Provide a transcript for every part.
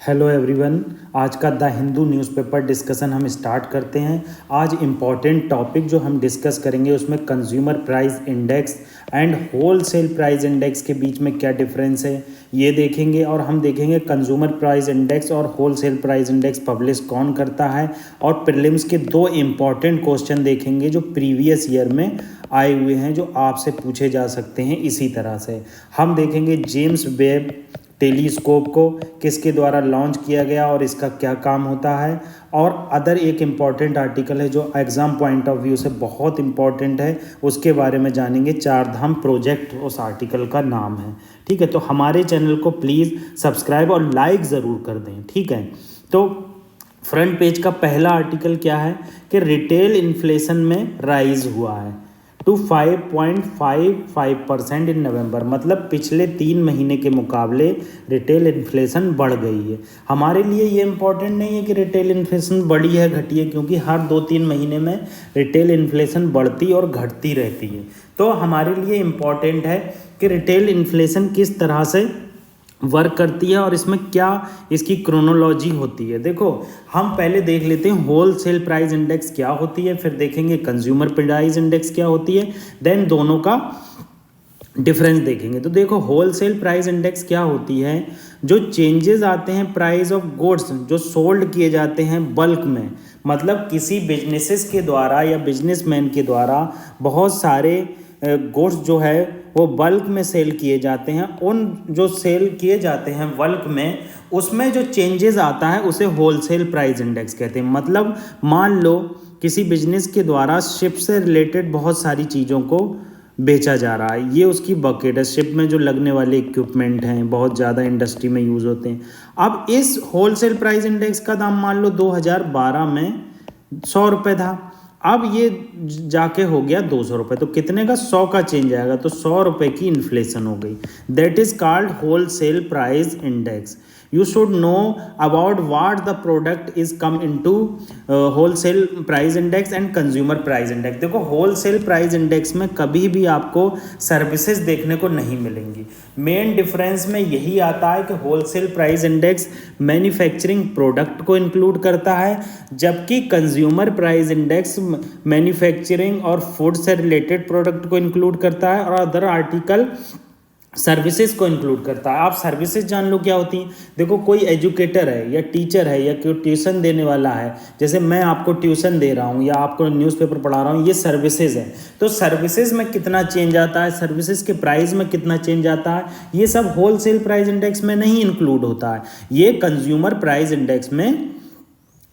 Hello everyone. आज का the Hindu newspaper discussion हम स्टार्ट करते हैं। आज इम्पॉर्टेंट टॉपिक जो हम डिस्कस करेंगे उसमें consumer price index and wholesale price index के बीच में क्या डिफरेंस है ये देखेंगे, और हम देखेंगे कंज्यूमर प्राइस इंडेक्स और होलसेल प्राइस इंडेक्स पब्लिश कौन करता है, और प्रीलिम्स के दो इम्पॉर्टेंट क्वेश्चन देखेंगे जो प्रीवियस ईयर में आए हुए हैं, जो आपसे पूछे जा सकते हैं। इसी तरह से हम देखेंगे जेम्स वेब टेलीस्कोप को किसके द्वारा लॉन्च किया गया और इसका क्या काम होता है, और अदर एक इम्पॉर्टेंट आर्टिकल है जो एग्ज़ाम पॉइंट ऑफ व्यू से बहुत इम्पॉर्टेंट है, उसके बारे में जानेंगे। चार धाम प्रोजेक्ट उस आर्टिकल का नाम है। ठीक है, तो हमारे चैनल को प्लीज़ सब्सक्राइब और लाइक ज़रूर कर दें। ठीक है, तो फ्रंट पेज का पहला आर्टिकल क्या है कि रिटेल इन्फ्लेशन में राइज हुआ है टू 5.55% इन नवंबर, मतलब पिछले 3 महीने के मुकाबले रिटेल इन्फ्लेशन बढ़ गई है। हमारे लिए ये इम्पॉर्टेंट नहीं है कि रिटेल इन्फ्लेशन बढ़ी है घटी है, क्योंकि हर 2-3 महीने में रिटेल इन्फ्लेशन बढ़ती और घटती रहती है। तो हमारे लिए इम्पॉर्टेंट है कि रिटेल इन्फ्लेशन किस तरह से वर्क करती है और इसमें क्या इसकी क्रोनोलॉजी होती है। देखो, हम पहले देख लेते हैं होलसेल प्राइस इंडेक्स क्या होती है, फिर देखेंगे कंज्यूमर प्राइस इंडेक्स क्या होती है, देन दोनों का डिफरेंस देखेंगे। तो देखो, होलसेल प्राइस इंडेक्स क्या होती है, जो चेंजेस आते हैं प्राइस ऑफ गुड्स जो सोल्ड किए जाते हैं बल्क में, मतलब किसी बिजनेसेस के द्वारा या बिजनेसमैन के द्वारा बहुत सारे गुड्स जो है वो बल्क में सेल किए जाते हैं। उन जो सेल किए जाते हैं बल्क में, उसमें जो चेंजेस आता है उसे होलसेल प्राइस इंडेक्स कहते हैं। मतलब मान लो किसी बिजनेस के द्वारा शिप से रिलेटेड बहुत सारी चीज़ों को बेचा जा रहा है, ये उसकी बकेट है। शिप में जो लगने वाले इक्विपमेंट हैं बहुत ज़्यादा इंडस्ट्री में यूज़ होते हैं। अब इस होलसेल प्राइस इंडेक्स का दाम मान लो 2012 में 100 रुपये था, अब ये जाके हो गया 200 रुपये, तो कितने का 100 का चेंज आएगा, तो 100 रुपये की इन्फ्लेशन हो गई। That is called wholesale price index. You should know about what the product is come into wholesale price index and consumer price index. देखो, होलसेल प्राइस इंडेक्स में कभी भी आपको सर्विसेज देखने को नहीं मिलेंगी। मेन डिफरेंस में यही आता है कि wholesale price index manufacturing product को इंक्लूड करता है, जबकि कंज्यूमर प्राइस इंडेक्स मैन्युफैक्चरिंग और फूड से रिलेटेड प्रोडक्ट को इंक्लूड करता है, और अदर आर्टिकल सर्विसेज को इंक्लूड करता है। आप सर्विसेज जान लो क्या होती हैं। देखो, कोई एजुकेटर है या टीचर है या कोई ट्यूशन देने वाला है, जैसे मैं आपको ट्यूशन दे रहा हूँ या आपको न्यूज़पेपर पढ़ा रहा हूँ, ये सर्विसेज है। तो सर्विसेज में कितना चेंज आता है, सर्विसेज के प्राइस में कितना चेंज आता है, ये सब होलसेल प्राइस इंडेक्स में नहीं इंक्लूड होता है, ये कंज्यूमर प्राइस इंडेक्स में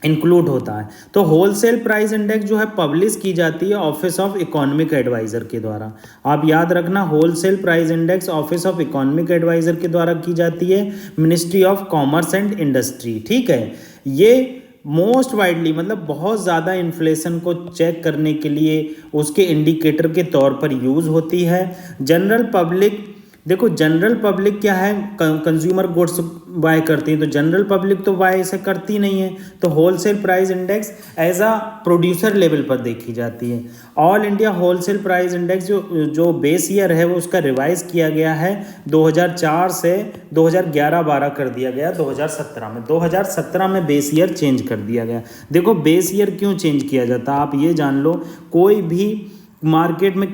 इंक्लूड होता है। तो होलसेल प्राइस इंडेक्स जो है पब्लिश की जाती है ऑफिस ऑफ इकोनॉमिक एडवाइज़र के द्वारा। आप याद रखना, wholesale price index office of economic adviser के द्वारा की जाती है, ministry of commerce and industry. ठीक है, ये मोस्ट वाइडली मतलब बहुत ज़्यादा इन्फ्लेशन को चेक करने के लिए उसके इंडिकेटर के तौर पर यूज़ होती है। जनरल पब्लिक, देखो जनरल पब्लिक क्या है, कंज्यूमर गुड्स बाय करती है, तो जनरल पब्लिक तो बाय ऐसे करती नहीं है। तो होलसेल प्राइस इंडेक्स एज आ प्रोड्यूसर लेवल पर देखी जाती है। All India wholesale price index जो बेस ईयर है वो उसका रिवाइज किया गया है 2004 से 2011-12 कर दिया गया 2017 में। 2017 में बेस ईयर चेंज कर दिया गया। देखो, बेस ईयर क्यों चेंज किया जाता है आप ये जान लो। कोई भी मार्केट में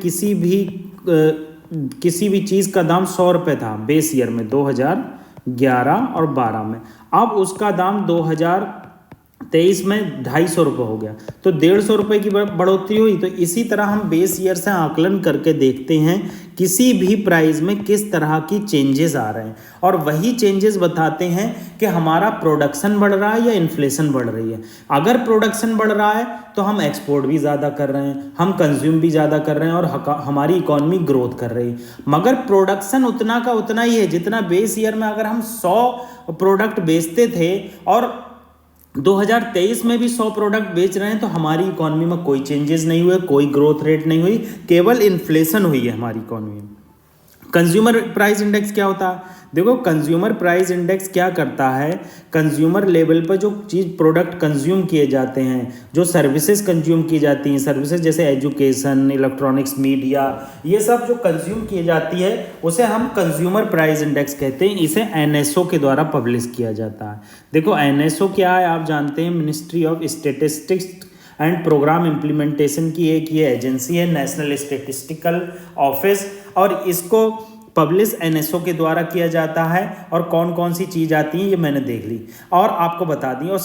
किसी भी चीज़ का दाम 100 रुपये था बेस ईयर में 2011 और 12 में, अब उसका दाम 2023 में 250 रुपये हो गया, तो 150 रुपये की बढ़ोतरी हुई। तो इसी तरह हम बेस ईयर से आकलन करके देखते हैं किसी भी प्राइस में किस तरह की चेंजेस आ रहे हैं, और वही चेंजेस बताते हैं कि हमारा प्रोडक्शन बढ़ रहा है या इन्फ्लेशन बढ़ रही है। अगर प्रोडक्शन बढ़ रहा है तो हम एक्सपोर्ट भी ज़्यादा कर रहे हैं, हम कंज्यूम भी ज़्यादा कर रहे हैं और हमारी इकोनॉमी ग्रोथ कर रही है। मगर प्रोडक्शन उतना का उतना ही है जितना बेस ईयर में अगर हम 100 प्रोडक्ट बेचते थे, और 2023 में भी 100 प्रोडक्ट बेच रहे हैं, तो हमारी इकोनॉमी में कोई चेंजेस नहीं हुए, कोई ग्रोथ रेट नहीं हुई, केवल इन्फ्लेशन हुई है हमारी इकोनॉमी में। कंज्यूमर प्राइस इंडेक्स क्या होता है? देखो, कंज्यूमर प्राइस इंडेक्स क्या करता है, कंज्यूमर लेवल पर जो चीज़ प्रोडक्ट कंज्यूम किए जाते हैं, जो सर्विसेज कंज्यूम की जाती हैं, सर्विसेज जैसे एजुकेशन, इलेक्ट्रॉनिक्स, मीडिया, ये सब जो कंज्यूम की जाती है उसे हम कंज्यूमर प्राइस इंडेक्स कहते हैं। इसे एनएसओ के द्वारा पब्लिश किया जाता है। देखो, एनएसओ क्या है आप जानते हैं, ministry of statistics and programme implementation की एक ये एजेंसी है, नेशनल स्टेटिस्टिकल ऑफिस, और इसको पब्लिश एनएसओ के द्वारा किया जाता है। और कौन कौन सी चीज़ आती हैं ये मैंने देख ली और आपको बता दी। और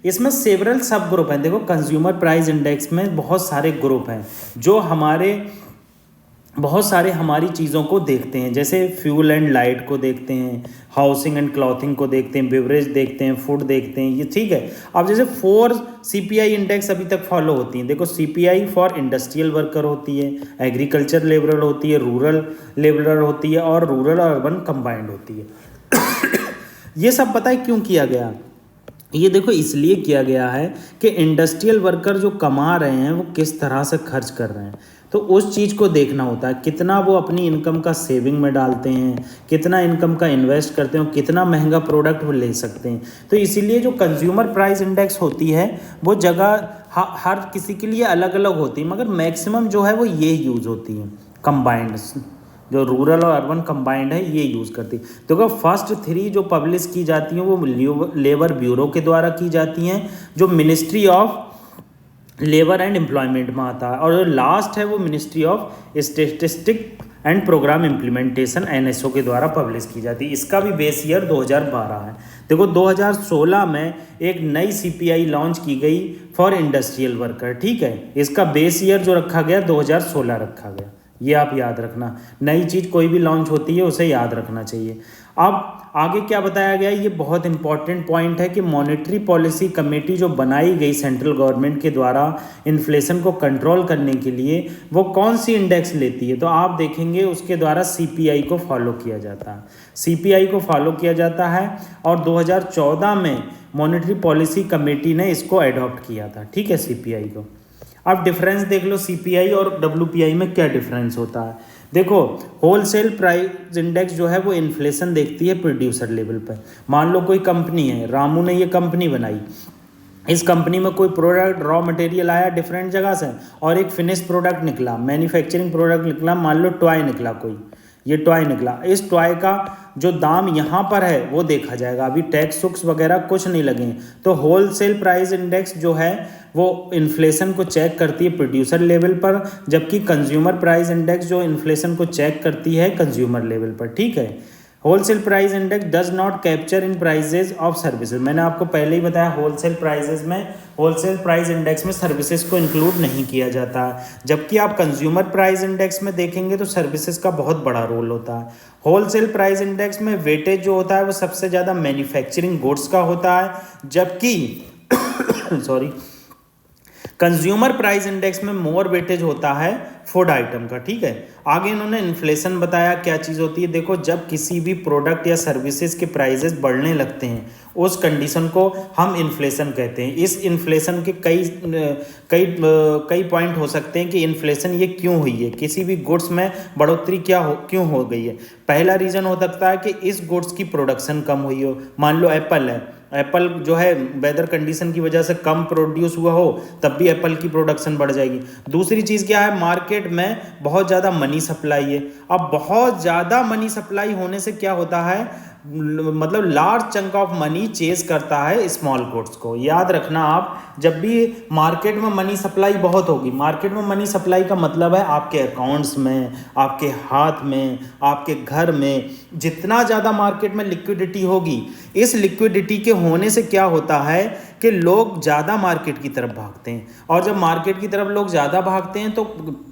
इसमें सेवरल सब ग्रुप हैं। देखो, कंज्यूमर प्राइस इंडेक्स में बहुत सारे ग्रुप हैं जो बहुत सारे हमारी चीज़ों को देखते हैं, जैसे फ्यूल एंड लाइट को देखते हैं, हाउसिंग एंड क्लॉथिंग को देखते हैं, बेवरेज देखते हैं, फूड देखते हैं, ये ठीक है। अब जैसे 4 सीपीआई इंडेक्स अभी तक फॉलो होती हैं। देखो, सीपीआई फॉर इंडस्ट्रियल वर्कर होती है, एग्रीकल्चर लेबरर होती है, रूरल लेबरर होती है और रूरल और अर्बन कंबाइंड होती है। ये सब पता है क्यों किया गया? ये देखो इसलिए किया गया है कि इंडस्ट्रियल वर्कर जो कमा रहे हैं वो किस तरह से खर्च कर रहे हैं, तो उस चीज़ को देखना होता है। कितना वो अपनी इनकम का सेविंग में डालते हैं, कितना इनकम का इन्वेस्ट करते हैं, कितना महंगा प्रोडक्ट वो ले सकते हैं। तो इसीलिए जो कंज्यूमर प्राइस इंडेक्स होती है वो जगह हर किसी के लिए अलग अलग होती है, मगर मैक्सिमम जो है वो ये यूज़ होती है, कंबाइंड, जो रूरल और अर्बन कंबाइंड है ये यूज़ करती है। तो फर्स्ट 3 जो पब्लिश की जाती हैं वो लेबर ब्यूरो के द्वारा की जाती हैं, जो ministry of labour and employment में आता है, और जो लास्ट है वो ministry of statistic and programme implementation NSO के द्वारा पब्लिश की जाती है। इसका भी बेस ईयर 2012 है। देखो, 2016 में एक नई सीपीआई लॉन्च की गई फॉर इंडस्ट्रियल वर्कर, ठीक है। इसका बेस ईयर जो रखा गया 2016 रखा गया, ये आप याद रखना। नई चीज़ कोई भी लॉन्च होती है उसे याद रखना चाहिए। अब आगे क्या बताया गया है, ये बहुत इंपॉर्टेंट पॉइंट है कि मॉनेटरी पॉलिसी कमेटी जो बनाई गई सेंट्रल गवर्नमेंट के द्वारा इन्फ्लेशन को कंट्रोल करने के लिए, वो कौन सी इंडेक्स लेती है, तो आप देखेंगे उसके द्वारा सीपीआई को फॉलो किया जाता है। सीपीआई को फॉलो किया जाता है और 2014 में मॉनेटरी पॉलिसी कमेटी ने इसको एडॉप्ट किया था, ठीक है, सीपीआई को। अब डिफरेंस देख लो, सीपीआई और डब्ल्यूपीआई में क्या डिफरेंस होता है। देखो, होलसेल प्राइस इंडेक्स जो है वो इन्फ्लेशन देखती है प्रोड्यूसर लेवल पर। मान लो कोई कंपनी है, रामू ने ये कंपनी बनाई, इस कंपनी में कोई प्रोडक्ट रॉ मटेरियल आया डिफरेंट जगह से और एक फिनिश प्रोडक्ट निकला, मैन्युफैक्चरिंग प्रोडक्ट निकला, मान लो टॉय निकला, कोई ये टॉय निकला। इस टॉय का जो दाम यहाँ पर है वो देखा जाएगा, अभी टैक्स वुक्स वगैरह कुछ नहीं लगे। तो होलसेल प्राइस इंडेक्स जो है वो इन्फ्लेशन को चेक करती है प्रोड्यूसर लेवल पर, जबकि कंज्यूमर प्राइस इंडेक्स जो इन्फ्लेशन को चेक करती है कंज्यूमर लेवल पर, ठीक है। Wholesale price index does not capture in prizes of services. मैंने आपको पहले ही बताया, होलसेल प्राइजेज में, होलसेल प्राइस इंडेक्स में सर्विसेज को इंक्लूड नहीं किया जाता, जबकि आप कंज्यूमर प्राइस इंडेक्स में देखेंगे तो सर्विसेज का बहुत बड़ा रोल होता है। होलसेल प्राइस इंडेक्स में वेटेज जो होता है वो सबसे ज़्यादा मैन्युफैक्चरिंग गुड्स का होता है, जबकि सॉरी, कंज्यूमर प्राइस इंडेक्स में मोर वेटेज होता है फूड आइटम का, ठीक है। आगे इन्होंने इन्फ्लेशन बताया क्या चीज़ होती है। देखो, जब किसी भी प्रोडक्ट या सर्विसेज के प्राइसेस बढ़ने लगते हैं उस कंडीशन को हम इन्फ्लेशन कहते हैं। इस इन्फ्लेशन के कई पॉइंट हो सकते हैं कि इन्फ्लेशन ये क्यों हुई है, किसी भी गुड्स में बढ़ोतरी क्यों हो गई है। पहला रीज़न हो सकता है कि इस गुड्स की प्रोडक्शन कम हुई हो। मान लो एप्पल है, एप्पल जो है वेदर कंडीशन की वजह से कम प्रोड्यूस हुआ हो तब भी एप्पल की प्रोडक्शन बढ़ जाएगी। दूसरी चीज़ क्या है, मार्केट में बहुत ज़्यादा मनी सप्लाई है। अब बहुत ज़्यादा मनी सप्लाई होने से क्या होता है, मतलब large chunk of money chase करता है स्मॉल गुड्स को। याद रखना आप, जब भी मार्केट में मनी सप्लाई बहुत होगी, मार्केट में मनी सप्लाई का मतलब है आपके अकाउंट्स में, आपके हाथ में, आपके घर में, जितना ज़्यादा मार्केट में लिक्विडिटी होगी, इस लिक्विडिटी के होने से क्या होता है कि लोग ज़्यादा मार्केट की तरफ भागते हैं, और जब मार्केट की तरफ लोग ज़्यादा भागते हैं तो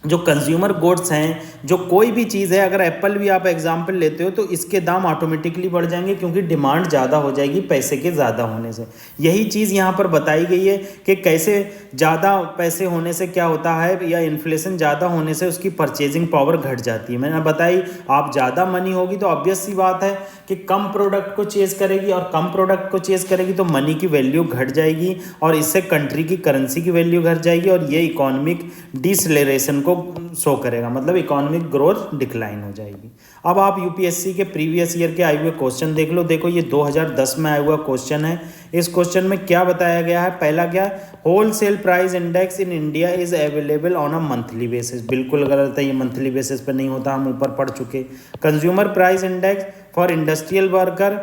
जो कंज्यूमर गुड्स हैं, जो कोई भी चीज़ है, अगर एप्पल भी आप एग्जांपल लेते हो तो इसके दाम ऑटोमेटिकली बढ़ जाएंगे क्योंकि डिमांड ज़्यादा हो जाएगी पैसे के ज़्यादा होने से। यही चीज़ यहाँ पर बताई गई है कि कैसे ज़्यादा पैसे होने से क्या होता है, या इन्फ्लेशन ज़्यादा होने से उसकी परचेजिंग पावर घट जाती है। मैंने बताई, आप ज़्यादा मनी होगी तो ऑब्वियस सी बात है कि कम प्रोडक्ट को चेज करेगी, और कम प्रोडक्ट को चेज करेगी तो मनी की वैल्यू घट जाएगी और इससे कंट्री की करेंसी की वैल्यू घट जाएगी, और ये इकोनॉमिक डिसलेरेशन को शो करेगा, मतलब इकोनॉमिक ग्रोथ डिक्लाइन हो जाएगी। अब आप यूपीएससी के प्रीवियस ईयर के आए हुए क्वेश्चन देख लो। देखो ये 2010 में आया हुआ क्वेश्चन है। इस क्वेश्चन में क्या बताया गया है? पहला क्या, wholesale price index in India is available on a monthly basis. बिल्कुल गलत है, ये मंथली बेसिस पे नहीं होता, हम ऊपर पढ़ चुके। Consumer price index for industrial worker,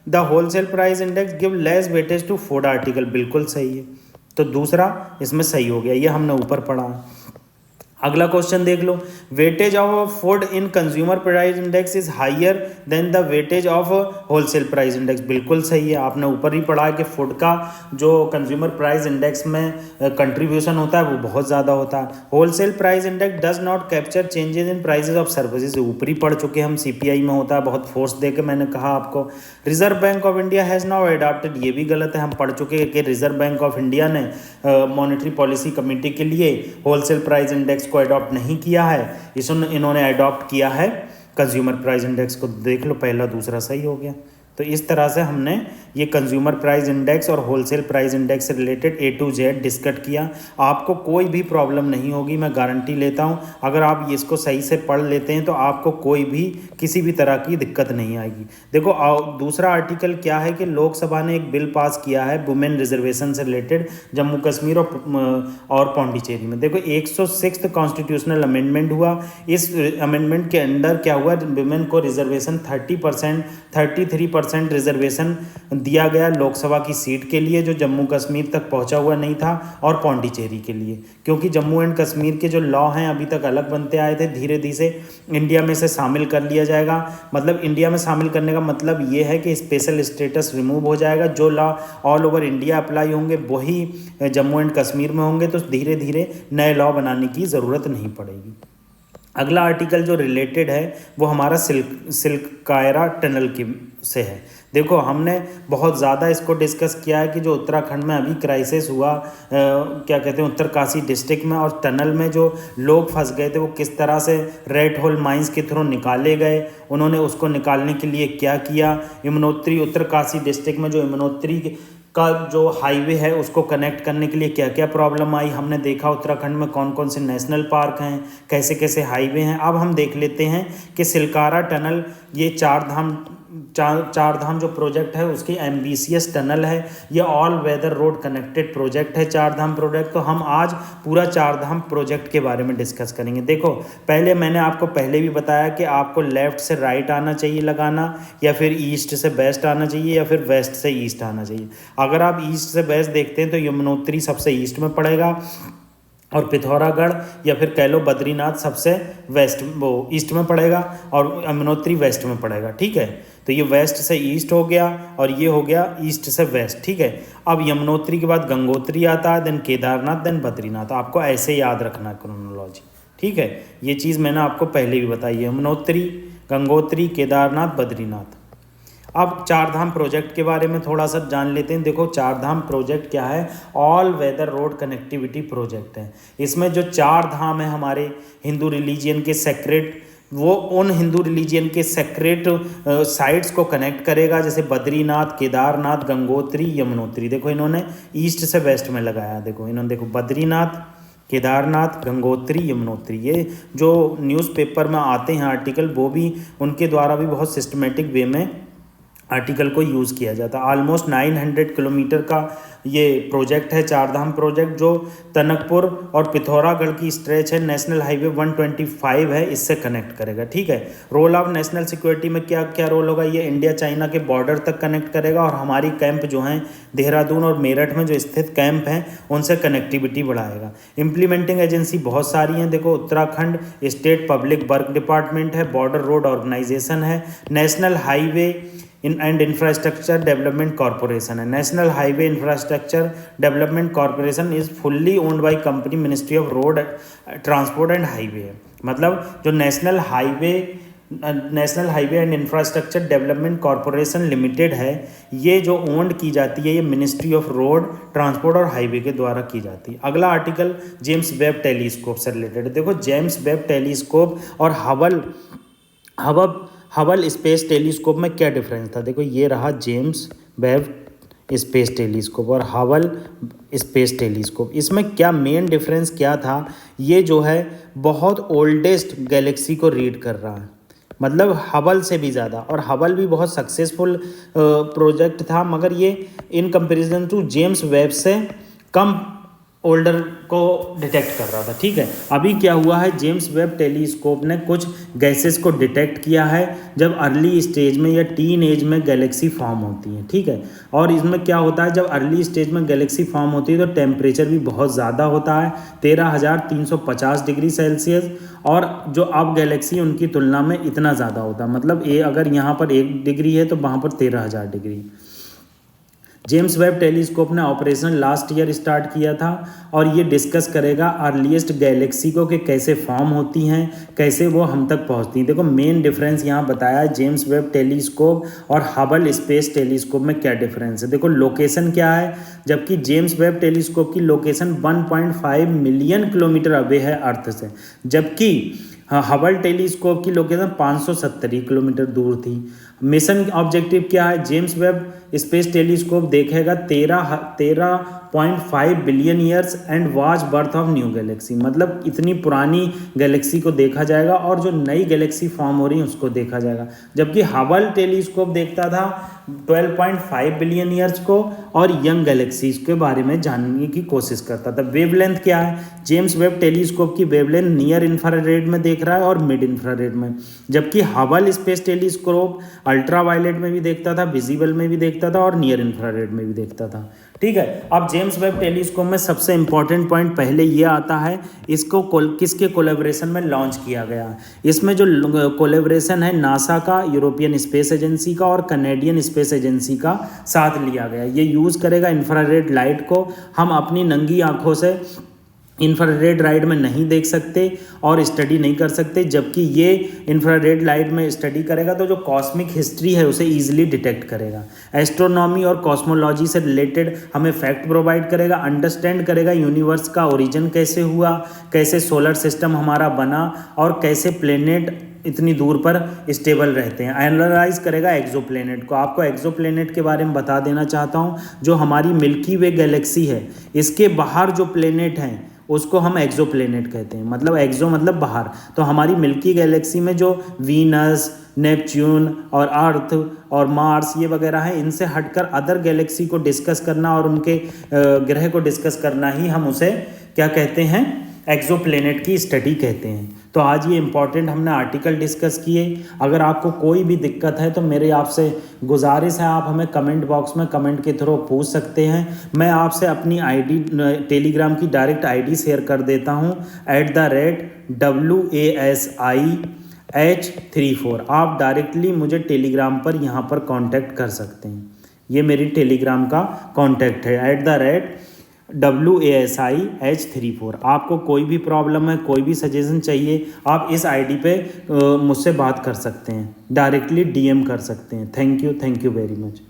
the wholesale price index give less weightage to food article. बिल्कुल सही है, तो दूसरा इसमें सही हो गया, ये हमने ऊपर पढ़ा है। अगला क्वेश्चन देख लो, weightage of food in consumer price index is higher than the weightage of wholesale price index. बिल्कुल सही है, आपने ऊपर ही पढ़ा है कि फूड का जो कंज्यूमर प्राइस इंडेक्स में कंट्रीब्यूशन होता है वो बहुत ज़्यादा होता है। Wholesale price index does not capture changes in prices of services. ऊपरी पढ़ चुके हम, सीपीआई में होता है, बहुत फोर्स दे के मैंने कहा आपको। Reserve bank of India has now adopted, ये भी गलत है, हम पढ़ चुके हैं कि रिजर्व बैंक ऑफ इंडिया ने मॉनेटरी पॉलिसी कमेटी के लिए होलसेल प्राइस इंडेक्स को अडॉप्ट नहीं किया है, इन्होंने अडॉप्ट किया है कंज्यूमर प्राइस इंडेक्स को। देख लो, पहला दूसरा सही हो गया। तो इस तरह से हमने ये कंज्यूमर प्राइस इंडेक्स और होलसेल प्राइस इंडेक्स से related A to Z discuss किया। आपको कोई भी प्रॉब्लम नहीं होगी, मैं गारंटी लेता हूँ। अगर आप इसको सही से पढ़ लेते हैं तो आपको कोई भी किसी भी तरह की दिक्कत नहीं आएगी। देखो दूसरा आर्टिकल क्या है कि लोकसभा ने एक बिल पास किया है वुमेन रिजर्वेशन से रिलेटेड जम्मू कश्मीर और पौंडीचेरी में। देखो 106 कॉन्स्टिट्यूशनल अमेंडमेंट हुआ। इस अमेंडमेंट के अंडर क्या हुआ, वुमेन को रिजर्वेशन 30%, 33% रिजर्वेशन दिया गया लोकसभा की सीट के लिए, जो जम्मू कश्मीर तक पहुंचा हुआ नहीं था, और पौंडीचेरी के लिए, क्योंकि जम्मू एंड कश्मीर के जो लॉ हैं अभी तक अलग बनते आए थे। धीरे धीरे इंडिया में से शामिल कर लिया जाएगा। मतलब इंडिया में शामिल करने का मतलब ये है कि स्पेशल स्टेटस रिमूव हो जाएगा। जो law all over India apply होंगे वही जम्मू एंड कश्मीर में होंगे, तो धीरे धीरे नए लॉ बनाने की ज़रूरत नहीं पड़ेगी। अगला आर्टिकल जो रिलेटेड है वो हमारा सिल्क कायरा टनल की से है। देखो हमने बहुत ज़्यादा इसको डिस्कस किया है कि जो उत्तराखंड में अभी क्राइसिस हुआ, क्या कहते हैं, उत्तरकाशी डिस्ट्रिक्ट में, और टनल में जो लोग फंस गए थे वो किस तरह से रेड होल माइंस के थ्रू निकाले गए, उन्होंने उसको निकालने के लिए क्या किया। यमुनोत्री उत्तरकाशी डिस्ट्रिक्ट में जो यमुनोत्री का जो हाईवे है उसको कनेक्ट करने के लिए क्या क्या प्रॉब्लम आई, हमने देखा। उत्तराखंड में कौन कौन से नेशनल पार्क हैं, कैसे कैसे हाईवे हैं। अब हम देख लेते हैं कि सिलकारा टनल, ये चार धाम जो प्रोजेक्ट है उसकी एम्बिशियस टनल है। ये all weather road connected project है, चार धाम प्रोजेक्ट। तो हम आज पूरा चार धाम प्रोजेक्ट के बारे में डिस्कस करेंगे। देखो पहले मैंने आपको पहले भी बताया कि आपको लेफ़्ट से राइट आना चाहिए लगाना, या फिर ईस्ट से वेस्ट आना चाहिए, या फिर वेस्ट से ईस्ट आना चाहिए। अगर आप ईस्ट से वेस्ट देखते हैं तो यमुनोत्री सबसे ईस्ट में पड़ेगा, और पिथौरागढ़ या फिर कह लो बद्रीनाथ सबसे वेस्ट वो ईस्ट में पड़ेगा, और यमुनोत्री वेस्ट में पड़ेगा। ठीक है, तो ये वेस्ट से ईस्ट हो गया और ये हो गया ईस्ट से वेस्ट। ठीक है, अब यमुनोत्री के बाद गंगोत्री आता है, देन केदारनाथ, देन बद्रीनाथ। आपको ऐसे याद रखना है क्रोनोलॉजी। ठीक है, ये चीज़ मैंने आपको पहले भी बताई है, यमुनोत्री, गंगोत्री, केदारनाथ, बद्रीनाथ। अब चार धाम प्रोजेक्ट के बारे में थोड़ा सा जान लेते हैं। देखो चार धाम प्रोजेक्ट क्या है, all weather road connectivity project है। इसमें जो चार धाम है हमारे हिंदू रिलीजियन के सेक्रेट, वो उन हिंदू रिलीजियन के सेक्रेट साइट्स को कनेक्ट करेगा, जैसे बद्रीनाथ, केदारनाथ, गंगोत्री, यमुनोत्री। देखो इन्होंने ईस्ट से वेस्ट में लगाया। देखो इन्होंने, देखो बद्रीनाथ, केदारनाथ, गंगोत्री, यमुनोत्री। ये जो न्यूज़पेपर में आते हैं आर्टिकल, वो भी उनके द्वारा भी बहुत सिस्टमेटिक वे में आर्टिकल को यूज़ किया जाता है। ऑलमोस्ट 900 किलोमीटर का ये प्रोजेक्ट है, चार धाम प्रोजेक्ट, जो टनकपुर और पिथौरागढ़ की स्ट्रेच है। नेशनल हाईवे 125 है, इससे कनेक्ट करेगा। ठीक है, रोल ऑफ नेशनल सिक्योरिटी में क्या क्या रोल होगा, ये इंडिया चाइना के बॉर्डर तक कनेक्ट करेगा, और हमारी कैंप जो हैं देहरादून और मेरठ में जो स्थित कैंप हैं उनसे कनेक्टिविटी बढ़ाएगा। इम्प्लीमेंटिंग एजेंसी बहुत सारी हैं। देखो Uttarakhand state public work department है, बॉर्डर रोड ऑर्गेनाइजेशन है, national highway and infrastructure development corporation है। National highway infrastructure development corporation is fully owned by company ministry of road transport and highway है। मतलब जो national highway and infrastructure development corporation limited है, ये जो owned की जाती है, ये मिनिस्ट्री ऑफ रोड ट्रांसपोर्ट और हाईवे के द्वारा की जाती है। अगला आर्टिकल जेम्स वेब टेलीस्कोप से रिलेटेड। देखो जेम्स वेब टेलीस्कोप और हबल स्पेस टेलीस्कोप में क्या डिफरेंस था। देखो ये रहा जेम्स वेब स्पेस टेलीस्कोप और हबल स्पेस टेलीस्कोप। इसमें क्या मेन डिफरेंस क्या था, ये जो है बहुत ओल्डेस्ट गैलेक्सी को रीड कर रहा है, मतलब हबल से भी ज़्यादा। और हबल भी बहुत सक्सेसफुल प्रोजेक्ट था, मगर ये in comparison to James Webb से कम ओल्डर को डिटेक्ट कर रहा था। ठीक है, अभी क्या हुआ है, जेम्स वेब टेलीस्कोप ने कुछ गैसेस को डिटेक्ट किया है जब अर्ली स्टेज में या टीन एज में गैलेक्सी फॉर्म होती है। ठीक है, और इसमें क्या होता है, जब अर्ली स्टेज में गैलेक्सी फॉर्म होती है तो टेम्परेचर भी बहुत ज़्यादा होता है, 13,350 डिग्री सेल्सियस। और जो अब गैलेक्सी उनकी तुलना में इतना ज़्यादा होता है, मतलब अगर यहाँ पर 1 डिग्री है तो वहाँ पर 13,000 डिग्री। जेम्स वेब टेलीस्कोप ने ऑपरेशन लास्ट ईयर स्टार्ट किया था और ये डिस्कस करेगा अर्लीस्ट गैलेक्सी को कि कैसे फॉर्म होती हैं, कैसे वो हम तक पहुंचती हैं। देखो मेन डिफरेंस यहाँ बताया है जेम्स वेब टेलीस्कोप और हबल स्पेस टेलीस्कोप में क्या डिफरेंस है। देखो लोकेशन क्या है, जबकि जेम्स वेब टेलीस्कोप की लोकेशन 1.5 मिलियन किलोमीटर अवे है अर्थ से, जबकि हबल टेलीस्कोप की लोकेशन 570 किलोमीटर दूर थी। मिशन ऑब्जेक्टिव क्या है, जेम्स वेब स्पेस टेलीस्कोप देखेगा 13.5 billion years and watch birth of new Galaxy, मतलब इतनी पुरानी गैलेक्सी को देखा जाएगा और जो नई गैलेक्सी फॉर्म हो रही है उसको देखा जाएगा। जबकि हबल टेलीस्कोप देखता था 12.5 बिलियन ईयर्स को और यंग गैलेक्सीज के बारे में जानने की कोशिश करता था। वेवलेंथ क्या है, जेम्स वेब टेलीस्कोप की वेवलेंथ नियर इंफ्रारेड में देख रहा है और मिड इंफ्रारेड में, जबकि हबल स्पेस टेलीस्कोप अल्ट्रावायलेट में भी देखता था, विजिबल में भी देखता था और नियर इंफ्रारेड में भी देखता था। ठीक है, अब जेम्स वेब टेलीस्कोप में सबसे इंपॉर्टेंट पॉइंट पहले ये आता है, इसको किसके कोलैबोरेशन में लॉन्च किया गया है। इसमें जो कोलैबोरेशन है नासा का, यूरोपियन स्पेस एजेंसी का और कनेडियन स्पेस एजेंसी का साथ लिया गया। ये यूज़ करेगा इंफ्रारेड लाइट को, हम अपनी नंगी आंखों से इंफ्रारेड लाइट में नहीं देख सकते और स्टडी नहीं कर सकते, जबकि ये इंफ्रारेड लाइट में स्टडी करेगा तो जो कॉस्मिक हिस्ट्री है उसे ईजिली डिटेक्ट करेगा। एस्ट्रोनॉमी और कॉस्मोलॉजी से रिलेटेड हमें फैक्ट प्रोवाइड करेगा, अंडरस्टैंड करेगा यूनिवर्स का ओरिजिन कैसे हुआ, कैसे सोलर सिस्टम हमारा बना और कैसे प्लेनेट इतनी दूर पर स्टेबल रहते हैं। एनालाइज करेगा एक्सोप्लैनेट को। आपको एक्सोप्लैनेट के बारे में बता देना चाहता हूँ, जो हमारी मिल्की वे गैलेक्सी है इसके बाहर जो प्लेनेट हैं उसको हम एक्सोप्लैनेट कहते हैं, मतलब एक्सो मतलब बाहर। तो हमारी मिल्की गैलेक्सी में जो वीनस, नेपच्यून और अर्थ और मार्स ये वगैरह हैं, इनसे हटकर अदर गैलेक्सी को डिस्कस करना और उनके ग्रह को डिस्कस करना ही हम उसे क्या कहते हैं, एक्सोप्लैनेट की स्टडी कहते हैं। तो आज ये इंपॉर्टेंट हमने आर्टिकल डिस्कस किए। अगर आपको कोई भी दिक्कत है तो मेरे आपसे गुजारिश है, आप हमें कमेंट बॉक्स में कमेंट के थ्रू पूछ सकते हैं। मैं आपसे अपनी आईडी टेलीग्राम की डायरेक्ट आईडी शेयर कर देता हूँ, @WASIH34। आप डायरेक्टली मुझे टेलीग्राम पर यहाँ पर कांटेक्ट कर सकते हैं। ये मेरी टेलीग्राम का कांटेक्ट है, @WASIH34। आपको कोई भी प्रॉब्लम है, कोई भी सजेशन चाहिए, आप इस आईडी पे मुझसे बात कर सकते हैं, डायरेक्टली DM कर सकते हैं। Thank you very much.